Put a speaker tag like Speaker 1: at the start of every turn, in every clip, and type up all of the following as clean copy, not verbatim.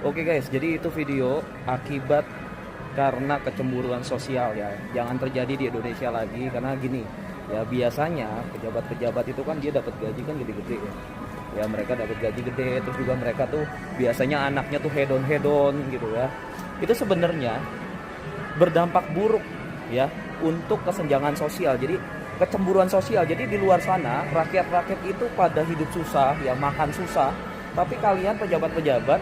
Speaker 1: Oke guys, jadi itu video akibat karena kecemburuan sosial ya. Jangan terjadi di Indonesia lagi karena gini, ya biasanya pejabat-pejabat itu kan dia dapat gaji kan gede-gede ya. Ya mereka dapat gaji gede, terus juga mereka tuh biasanya anaknya tuh hedon-hedon gitu ya. Itu sebenarnya berdampak buruk ya untuk kesenjangan sosial. Jadi kecemburuan sosial. Jadi di luar sana rakyat-rakyat itu pada hidup susah, ya makan susah, tapi kalian pejabat-pejabat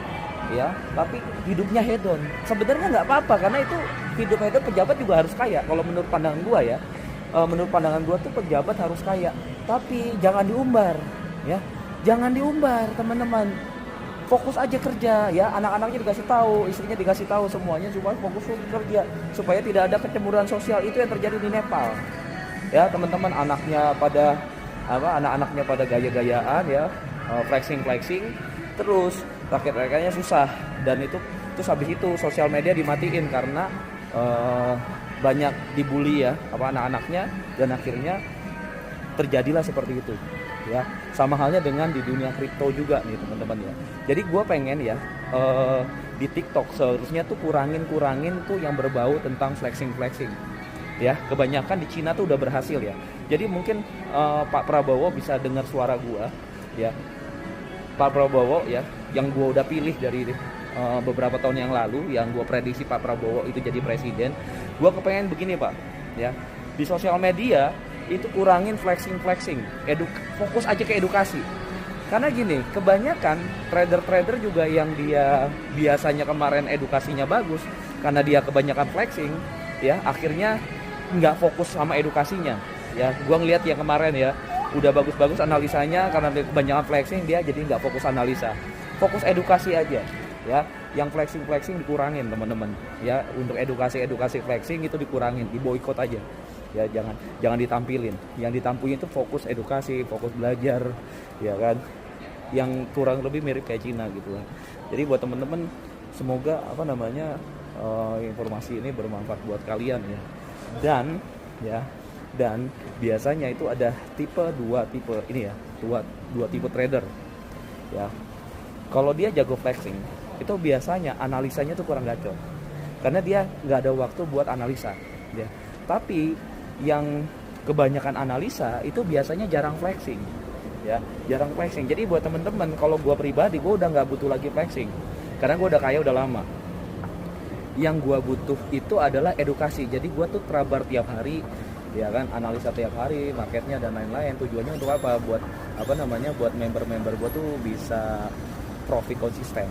Speaker 1: ya tapi hidupnya hedon. Sebenarnya nggak apa-apa karena itu hidup hedon, pejabat juga harus kaya kalau menurut pandangan gua ya. Menurut pandangan gua tuh pejabat harus kaya, tapi jangan diumbar ya, jangan diumbar teman-teman. Fokus aja kerja ya, anak-anaknya dikasih tahu, istrinya dikasih tahu, semuanya cuma fokus kerja supaya tidak ada kecemburuan sosial. Itu yang terjadi di Nepal ya teman-teman. Anak-anaknya pada gaya-gayaan ya, flexing terus rakyat-rakyatnya susah. Dan itu terus habis itu sosial media dimatiin karena banyak dibully ya anak-anaknya, dan akhirnya terjadilah seperti itu ya. Sama halnya dengan di dunia kripto juga nih teman-teman ya. Jadi gue pengen ya di TikTok seharusnya tuh kurangin tuh yang berbau tentang flexing ya. Kebanyakan di Cina tuh udah berhasil ya. Jadi mungkin Pak Prabowo bisa dengar suara gue ya. Pak Prabowo ya, yang gue udah pilih dari beberapa tahun yang lalu, yang gue prediksi Pak Prabowo itu jadi presiden. Gue kepengen begini Pak ya, di sosial media itu kurangin flexing, fokus aja ke edukasi. Karena gini, kebanyakan trader juga yang dia biasanya kemarin edukasinya bagus, karena dia kebanyakan flexing ya, akhirnya nggak fokus sama edukasinya ya. Gue ngeliat yang kemarin ya, udah bagus-bagus analisanya, karena kebanyakan flexing dia jadi nggak fokus analisa, fokus edukasi aja ya. Yang flexing dikurangin teman-teman ya, untuk edukasi flexing itu dikurangin, diboikot aja ya, jangan ditampilin. Yang ditampilin itu fokus edukasi, fokus belajar ya kan, yang kurang lebih mirip kayak Cina gitu kan. Jadi buat teman-teman, semoga informasi ini bermanfaat buat kalian ya. Dan biasanya itu ada dua tipe trader ya. Kalau dia jago flexing, itu biasanya analisanya tuh kurang gacor, karena dia nggak ada waktu buat analisa ya. Tapi yang kebanyakan analisa itu biasanya jarang flexing ya, jarang flexing. Jadi buat temen-temen, kalau gue pribadi, gue udah nggak butuh lagi flexing karena gue udah kaya udah lama. Yang gue butuh itu adalah edukasi. Jadi gue tuh trabar tiap hari ya kan, analisa tiap hari marketnya dan lain-lain. Tujuannya untuk apa? Buat member-member gue tuh bisa profit konsisten